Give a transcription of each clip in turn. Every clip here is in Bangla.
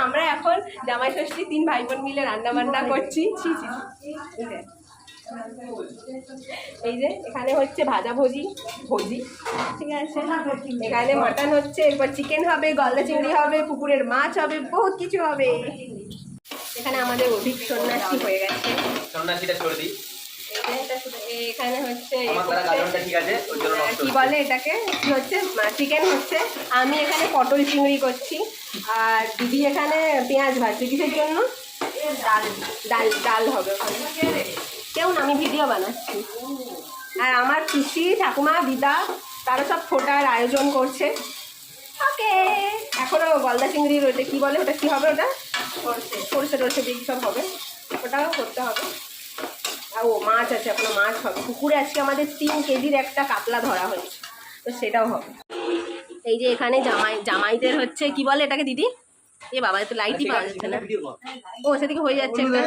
আমরা এখন জামাই ষষ্ঠী 3 ভাই বোন মিলে রান্না বান্না করছি। এই যে এখানে হচ্ছে ভাজা ভজি, ঠিক আছে, এখানে মাটন হচ্ছে, এরপর চিকেন হবে, গলদা চিংড়ি হবে, পুকুরের মাছ হবে, বহুত কিছু হবে। এখানে আমাদের অধিক সন্ন্যাসী হয়ে গেছে, সন্ন্যাসীটা করে দিই। এখানে হচ্ছে কি বলে এটাকে, কি হচ্ছে, চিকেন হচ্ছে। আমি এখানে পটল চিংড়ি করছি, আর দিদি এখানে পেঁয়াজ ভাজছে। কিসের জন্য? ডাল ডাল হবে ওখানে। কেউ না, আমি ভিডিও বানাচ্ছি। আর আমার পিসি, ঠাকুমা, দিদা তারা সব ফোটার আয়োজন করছে। ওকে, এখনো গলদা চিংড়ি রয়েছে, কি বলে ওটা, কি হবে ওটা, সরষে টরষে দিয়ে সব হবে, ওটাও করতে হবে। আর ও মাছ আছে, এখনো মাছ হবে পুকুরে। আজকে আমাদের 3 কেজির একটা কাতলা ধরা হয়েছে, তো সেটাও হবে। এই যে এখানে জামাইদের হচ্ছে, কি বলে এটাকে দিদি, এ বাবা তো লাইটই পাওয়া যাচ্ছে না। ও সেদিকে হয়ে যাচ্ছে একটা।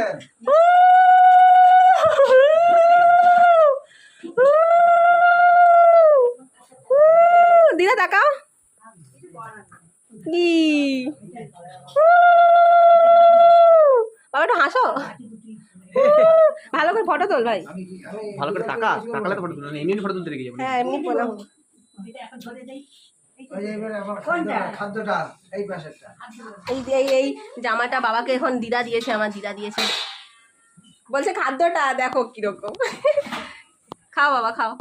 দিদা তাকাও, কি বাবা একটু হাসো, ভালো করে ফটো তোল ভাই, ভালো করে তাকালে তো ফটো তুলতে, এমনি ফটো তুলতে রেখে যাবে। হ্যাঁ এমনি বলা। এই জামাটা বাবাকে এখন দিদা দিয়েছে, আমার দিদা দিয়েছে, বলছে খাদ্যটা দেখো কিরকম। খাও বাবা খাও।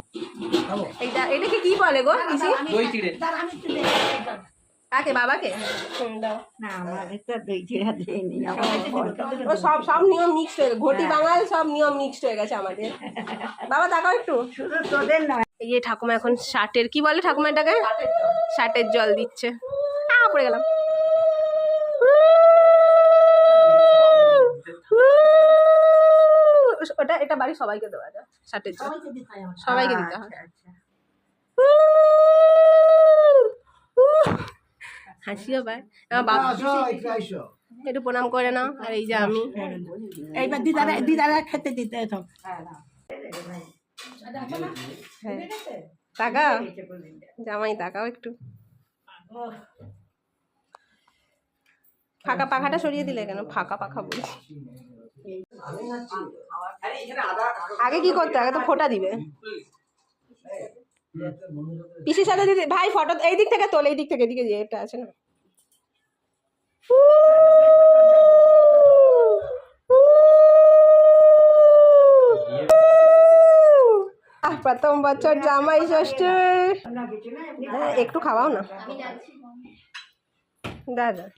এটাকে কি বলে গো? দই চিড়ে। কাকে? বাবাকে? সব নিয়ম মিক্সড হয়ে গেছে, ঘটি বাঙাল সব নিয়ম মিক্সড হয়ে গেছে আমাদের। বাবা তাকাও একটু। এই যে ঠাকুমা এখন শার্টের, কি বলে ঠাকুমা এটাকে, শার্টের জল দিচ্ছে। পড়ে গেলাম। ওটা এটা বাড়ির সবাইকে দেওয়া যায়, শার্টের জল সবাইকে দিতে হয়। হাসিও পায়। একটু প্রণাম করে নাও। আর এই যে আমি এইবার দিদারা খেতে দিতে তাকাও, জামাই তাকাও একটু। ফাঁকা পাখাটা সরিয়ে দিলে কেন? ফাঁকা পাখা বলছি। আগে কি করতে? আগে তো ফোঁটা দিবে। পিসির সাথে দিদি ভাই ফটো এই দিক থেকে তোল, এই দিক থেকে, এদিকে এটা আছে না। প্রথম বছর জামাই ষষ্ঠী, একটু খাওয়াও না দাদা।